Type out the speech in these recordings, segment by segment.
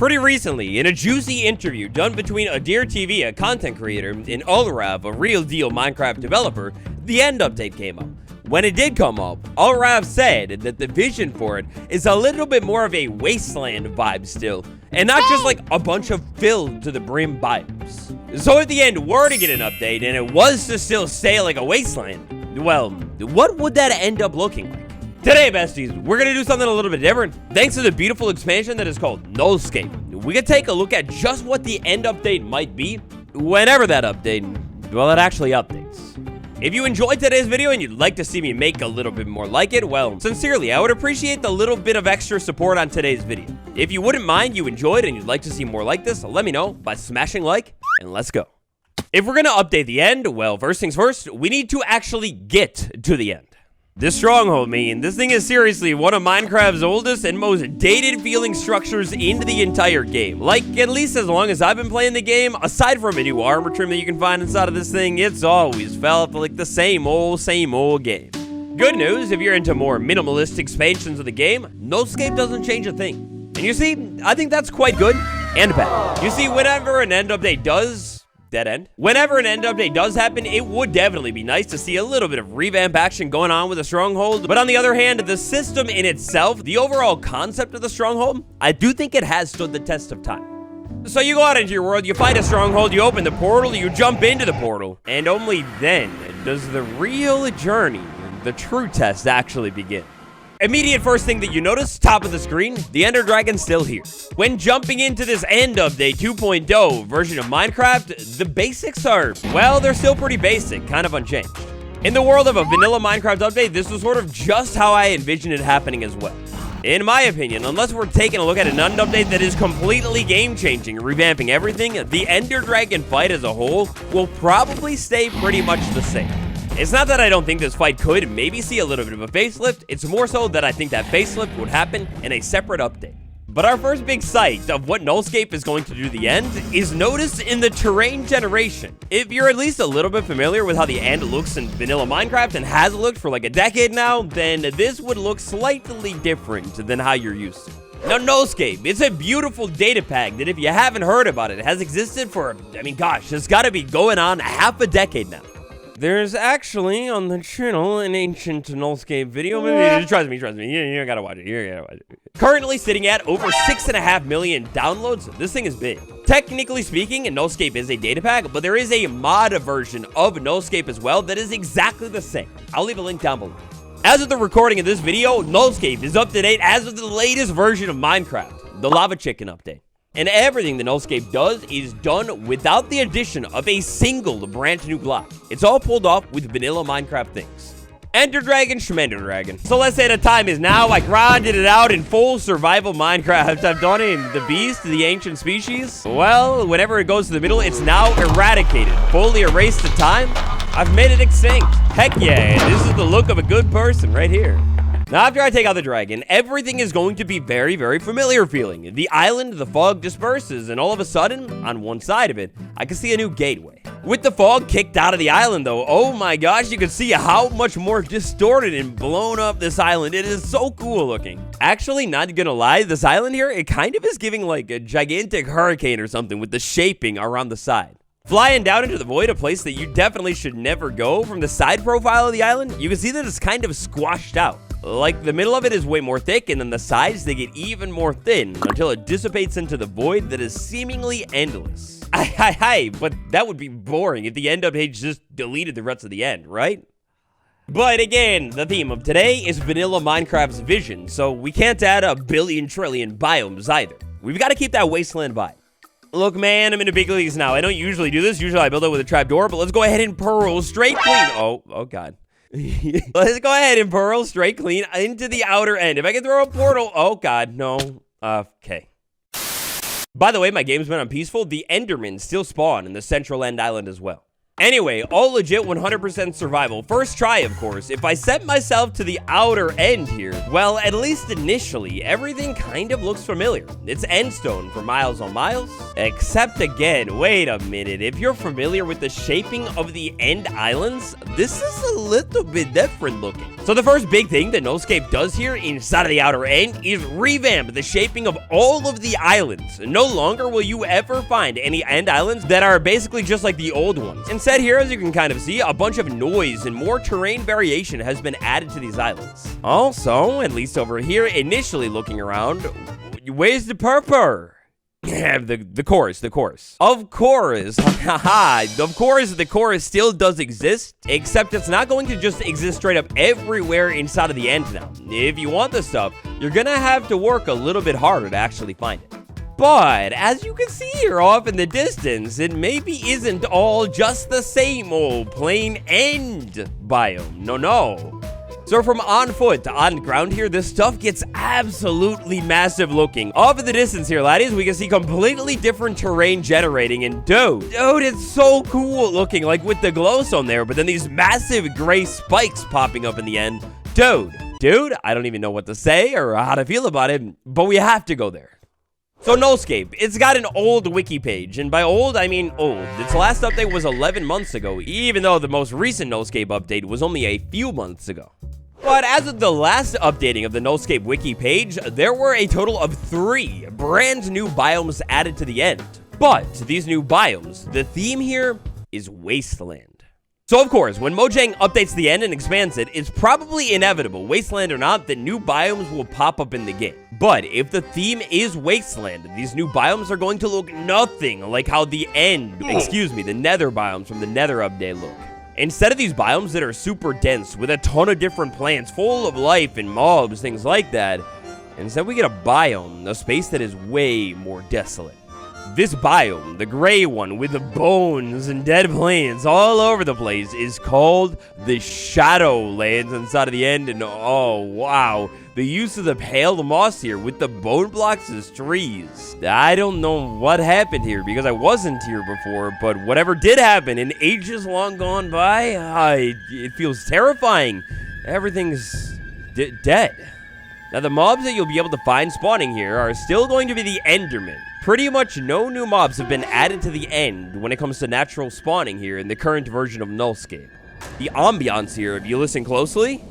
Pretty recently, in a juicy interview done between Adir TV, a content creator, and Ulraf, a real deal Minecraft developer, the end update came up. When it did come up, Ulraf said that the vision for it is a little bit more of a wasteland vibe still, and not just like a bunch of filled to the brim biomes. So at the end were to get an update and it was to still stay like a wasteland, well, what would that end up looking like? Today, besties, we're gonna do something a little bit different. Thanks to the beautiful expansion that is called Nullscape, we can take a look at just what the end update might be, whenever that update, well, it actually updates. If you enjoyed today's video and you'd like to see me make a little bit more like it, well, sincerely, I would appreciate the little bit of extra support on today's video. If you wouldn't mind, you enjoyed, and you'd like to see more like this, let me know by smashing like, and let's go. If we're gonna update the end, well, first things first, we need to actually get to the end. This stronghold, man, this thing is seriously one of Minecraft's oldest and most dated feeling structures in the entire game. Like, at least as long as I've been playing the game, aside from a new armor trim that you can find inside of this thing, it's always felt like the same old game. Good news, if you're into more minimalist expansions of the game, Nullscape doesn't change a thing. And you see, I think that's quite good and bad. You see, whenever an end update does... Whenever an end update does happen, it would definitely be nice to see a little bit of revamp action going on with the stronghold. But on the other hand, the system in itself, the overall concept of the stronghold, I do think it has stood the test of time. So you go out into your world, you find a stronghold, you open the portal, you jump into the portal, and only then does the real journey, the true test, actually begin. Immediate first thing that you notice, top of the screen, the Ender Dragon's still here. When jumping into this end update 2.0 version of Minecraft, the basics are, well, they're still pretty basic, kind of unchanged. In the world of a vanilla Minecraft update, this was sort of just how I envisioned it happening as well. In my opinion, unless we're taking a look at an end update that is completely game-changing, revamping everything, the Ender Dragon fight as a whole will probably stay pretty much the same. It's not that I don't think this fight could maybe see a little bit of a facelift, it's more so that I think that facelift would happen in a separate update. But our first big sight of what Nullscape is going to do the end is noticed in the terrain generation. If you're at least a little bit familiar with how the end looks in vanilla Minecraft and has looked for like a decade now, then this would look slightly different than how you're used to. Now, Nullscape, it's a beautiful data pack that if you haven't heard about it, has existed for, I mean, gosh, it's gotta be going on half a decade now. There's actually on the channel an ancient Nullscape video. Trust me, you gotta watch it. Currently sitting at over 6.5 million downloads. This thing is big. Technically speaking, Nullscape is a data pack, but there is a mod version of Nullscape as well that is exactly the same. I'll leave a link down below. As of the recording of this video, Nullscape is up to date as of the latest version of Minecraft, the Lava Chicken update. And everything the Nullscape does is done without the addition of a single brand new block. It's all pulled off with vanilla Minecraft things. Ender Dragon, Schmender Dragon. So let's say the time is now. I grinded it out in full survival Minecraft. I've done it in the beast, the ancient species. Well, whenever it goes to the middle, it's now eradicated. Fully erased the time. I've made it extinct. Heck yeah, this is the look of a good person right here. Now, after I take out the dragon, everything is going to be very, very familiar feeling. The island, the fog disperses, and all of a sudden, on one side of it, I can see a new gateway. With the fog kicked out of the island, though, oh my gosh, you can see how much more distorted and blown up this island. It is so cool looking. Actually, not gonna lie, this island here, it kind of is giving like a gigantic hurricane or something with the shaping around the side. Flying down into the void, a place that you definitely should never go, from the side profile of the island, you can see that it's kind of squashed out. Like, the middle of it is way more thick, and then the sides, they get even more thin until it dissipates into the void that is seemingly endless. But that would be boring if the end update just deleted the rest of the end, right? But again, the theme of today is vanilla Minecraft's vision, so we can't add a billion trillion biomes either. We've got to keep that wasteland vibe. Look, man, I'm in the big leagues now. I don't usually do this. Usually I build it with a trapdoor, but let's go ahead and pearl straight clean. Oh God. Let's go ahead and pearl straight clean into the outer end. If I can throw a portal, oh God, no. Okay. By the way, my game's been on peaceful. The Endermen still spawn in the central end island as well. Anyway, all legit 100% survival. First try, of course. If I set myself to the outer end here, well, at least initially, everything kind of looks familiar. It's endstone for miles on miles. Except again, wait a minute. If you're familiar with the shaping of the end islands, this is a little bit different looking. So the first big thing that Nullscape does here inside of the outer end is revamp the shaping of all of the islands. No longer will you ever find any end islands that are basically just like the old ones. Instead here, as you can kind of see, a bunch of noise and more terrain variation has been added to these islands. Also, at least over here, initially looking around, where's the purpur? the chorus. Of course, haha, of course, the chorus still does exist, except it's not going to just exist straight up everywhere inside of the end now. If you want this stuff, you're gonna have to work a little bit harder to actually find it. But, as you can see here off in the distance, it maybe isn't all just the same old plain end biome. No. So from on foot to on ground here, this stuff gets absolutely massive looking. Off in the distance here, laddies, we can see completely different terrain generating. And dude, it's so cool looking, like with the glowstone there, but then these massive gray spikes popping up in the end. Dude, I don't even know what to say or how to feel about it, but we have to go there. So Nullscape, it's got an old wiki page, and by old, I mean old. Its last update was 11 months ago, even though the most recent Nullscape update was only a few months ago. But as of the last updating of the Nullscape wiki page, there were a total of 3 brand new biomes added to the end. But these new biomes, the theme here is wasteland. So of course, when Mojang updates the end and expands it, it's probably inevitable, wasteland or not, that new biomes will pop up in the game. But if the theme is wasteland, these new biomes are going to look nothing like how the nether biomes from the nether update look. Instead of these biomes that are super dense with a ton of different plants full of life and mobs, things like that, instead we get a biome, a space that is way more desolate. This biome, the gray one with the bones and dead plants all over the place, is called the shadowlands inside of the end. And oh wow, the use of the pale moss here with the bone blocks as trees. I don't know what happened here because I wasn't here before, but whatever did happen in ages long gone by, it feels terrifying. Everything's dead. Now the mobs that you'll be able to find spawning here are still going to be the Endermen. Pretty much no new mobs have been added to the end when it comes to natural spawning here in the current version of Nullscape. The ambiance here, if you listen closely,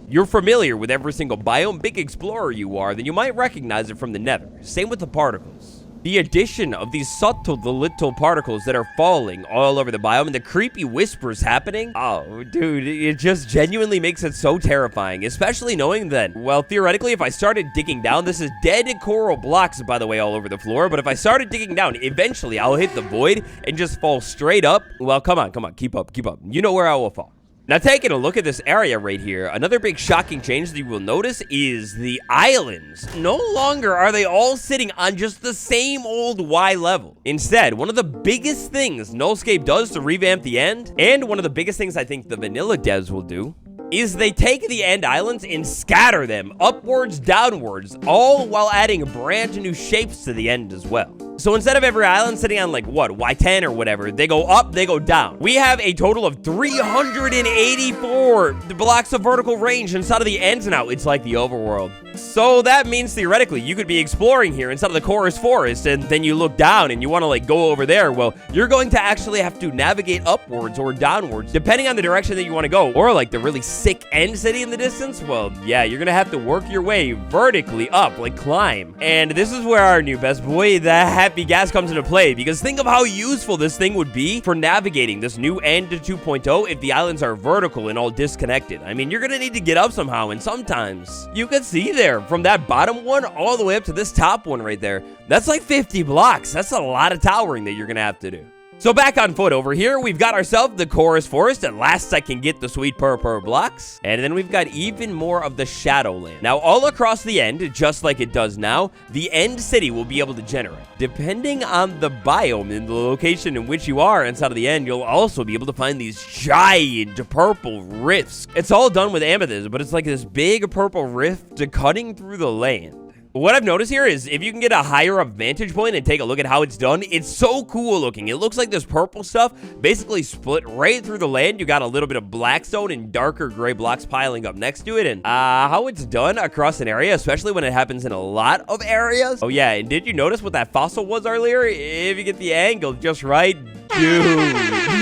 you're familiar with every single biome. Big explorer you are, then you might recognize it from the nether. Same with the particles. The addition of these subtle little particles that are falling all over the biome and the creepy whispers happening. Oh, dude, it just genuinely makes it so terrifying, especially knowing that, well, theoretically, if I started digging down, this is dead coral blocks, by the way, all over the floor, but if I started digging down, eventually I'll hit the void and just fall straight up. Well, come on, keep up. You know where I will fall. Now, taking a look at this area right here, another big shocking change that you will notice is the islands. No longer are they all sitting on just the same old Y level. Instead, one of the biggest things Nullscape does to revamp the end, and one of the biggest things I think the vanilla devs will do, is they take the end islands and scatter them upwards, downwards, all while adding brand new shapes to the end as well. So instead of every island sitting on like what, Y10 or whatever, they go up, they go down. We have a total of 384 blocks of vertical range inside of the ends now. It's like the overworld. So that means theoretically you could be exploring here inside of the chorus forest and then you look down and you want to like go over there. Well, you're going to actually have to navigate upwards or downwards depending on the direction that you want to go. Or like the really sick end city in the distance. Well, yeah, you're going to have to work your way vertically up, like climb. And this is where our new best boy, the Happy Gas, comes into play, because think of how useful this thing would be for navigating this new end to 2.0 if the islands are vertical and all disconnected. I mean, you're going to need to get up somehow, and sometimes you can see there from that bottom one all the way up to this top one right there. That's like 50 blocks. That's a lot of towering that you're going to have to do. So back on foot over here, we've got ourselves the chorus forest. At last I can get the sweet purple blocks. And then we've got even more of the shadowland. Now, all across the end, just like it does now, the end city will be able to generate. Depending on the biome and the location in which you are inside of the end, you'll also be able to find these giant purple rifts. It's all done with amethyst, but it's like this big purple rift cutting through the land. What I've noticed here is if you can get a higher up vantage point and take a look at how it's done, it's so cool looking. It looks like this purple stuff basically split right through the land. You got a little bit of blackstone and darker gray blocks piling up next to it. And how it's done across an area, especially when it happens in a lot of areas. Oh yeah, and did you notice what that fossil was earlier? If you get the angle just right, dude,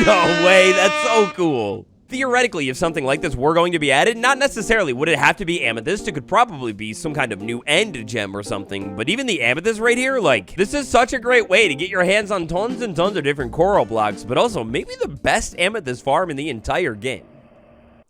no way, that's so cool. Theoretically, if something like this were going to be added, not necessarily would it have to be amethyst. It could probably be some kind of new end gem or something. But even the amethyst right here, like, this is such a great way to get your hands on tons and tons of different coral blocks, but also maybe the best amethyst farm in the entire game.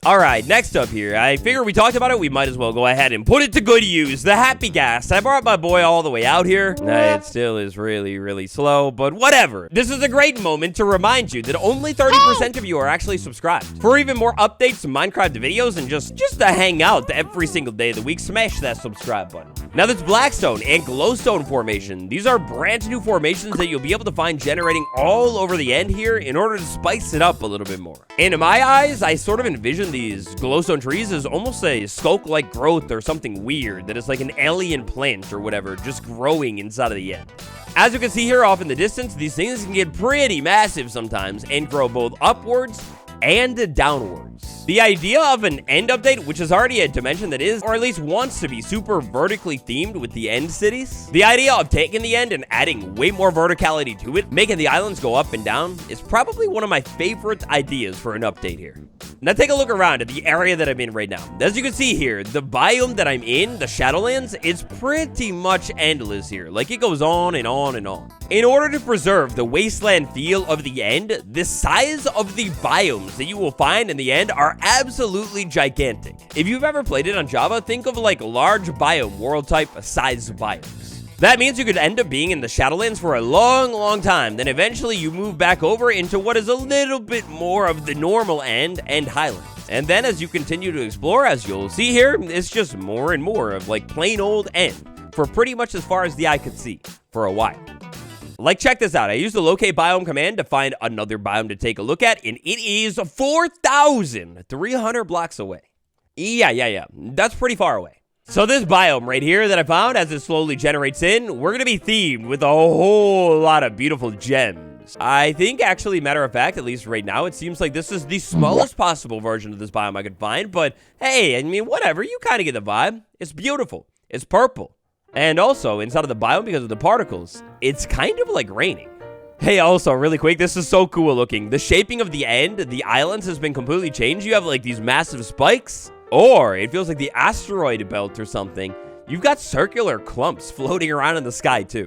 Alright, next up here, I figure we talked about it, we might as well go ahead and put it to good use. The happy gas. I brought my boy all the way out here. It still is really slow, but whatever. This is a great moment to remind you that only 30% of you are actually subscribed. For even more updates, Minecraft videos, and just to hang out every single day of the week, smash that subscribe button. Now, this blackstone and glowstone formation, these are brand new formations that you'll be able to find generating all over the end here in order to spice it up a little bit more. And in my eyes, I sort of envision these glowstone trees as almost a skulk-like growth or something weird that is like an alien plant or whatever, just growing inside of the end. As you can see here off in the distance, these things can get pretty massive sometimes and grow both upwards and downwards. The idea of an end update, which is already a dimension that is, or at least wants to be super vertically themed with the end cities, the idea of taking the end and adding way more verticality to it, making the islands go up and down, is probably one of my favorite ideas for an update here. Now take a look around at the area that I'm in right now. As you can see here, the biome that I'm in, the Shadowlands, is pretty much endless here. Like, it goes on and on and on. In order to preserve the wasteland feel of the end, the size of the biomes that you will find in the end are absolutely gigantic. If you've ever played it on Java, think of like large biome world type size biomes. That means you could end up being in the Shadowlands for a long time, then eventually you move back over into what is a little bit more of the normal end and highlands. And then as you continue to explore, as you'll see here, it's just more and more of like plain old end for pretty much as far as the eye could see for a while. Like, check this out. I used the locate biome command to find another biome to take a look at, and it is 4,300 blocks away. Yeah. That's pretty far away. So this biome right here that I found, as it slowly generates in, we're going to be themed with a whole lot of beautiful gems. I think, actually, matter of fact, at least right now, it seems like this is the smallest possible version of this biome I could find. But, hey, I mean, whatever. You kind of get the vibe. It's beautiful. It's purple. And also, inside of the biome, because of the particles, it's kind of like raining. Hey, also, really quick, this is so cool looking. The shaping of the end, the islands has been completely changed. You have, like, these massive spikes. Or it feels like the asteroid belt or something. You've got circular clumps floating around in the sky, too.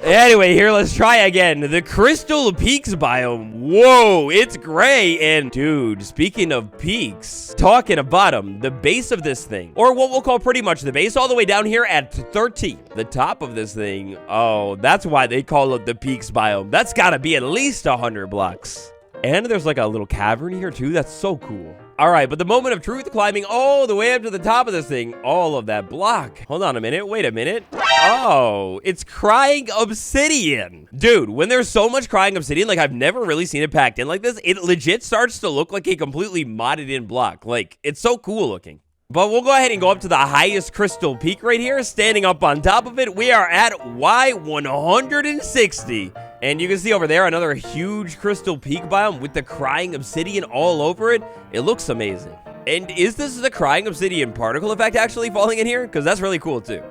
Anyway, here, let's try again. The Crystal Peaks biome. Whoa, it's gray. And, dude, speaking of peaks, talking about them, the base of this thing, or what we'll call pretty much the base, all the way down here at 13. The top of this thing, oh, that's why they call it the Peaks biome. That's got to be at least 100 blocks. And there's like a little cavern here, too. That's so cool. All right, but the moment of truth, climbing all the way up to the top of this thing, all of that block. Hold on a minute. Wait a minute. Oh, it's crying obsidian. Dude, when there's so much crying obsidian, like, I've never really seen it packed in like this. It legit starts to look like a completely modded in block. Like, it's so cool looking. But we'll go ahead and go up to the highest crystal peak right here. Standing up on top of it, we are at Y160. And you can see over there another huge crystal peak biome with the crying obsidian all over it. It looks amazing. And is this the crying obsidian particle effect actually falling in here? Because that's really cool too.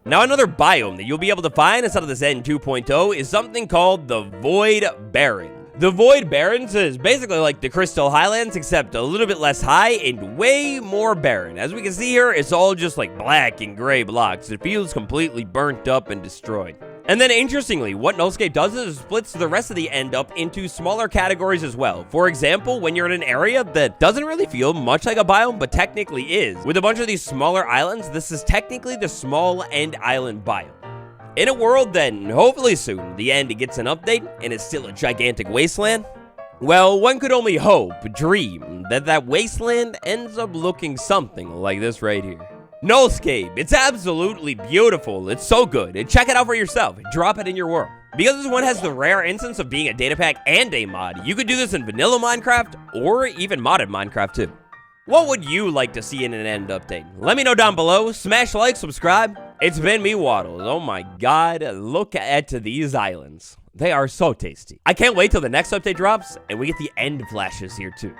Now, another biome that you'll be able to find inside of this N 2.0 is something called the Void Barren. The Void Barrens is basically like the Crystal Highlands, except a little bit less high and way more barren. As we can see here, it's all just like black and gray blocks. It feels completely burnt up and destroyed. And then, interestingly, what Nullscape does is it splits the rest of the end up into smaller categories as well. For example, when you're in an area that doesn't really feel much like a biome, but technically is, with a bunch of these smaller islands, this is technically the small end island biome. In a world that, hopefully soon, the end gets an update and it's still a gigantic wasteland, well, one could only hope, dream, that wasteland ends up looking something like this right here. Nullscape, it's absolutely beautiful. It's so good. Check it out for yourself. Drop it in your world. Because this one has the rare instance of being a data pack and a mod, you could do this in vanilla Minecraft or even modded Minecraft too. What would you like to see in an end update? Let me know down below. Smash like, subscribe. It's been me, Waddles. Oh my god, look at these islands. They are so tasty. I can't wait till the next update drops and we get the end flashes here too.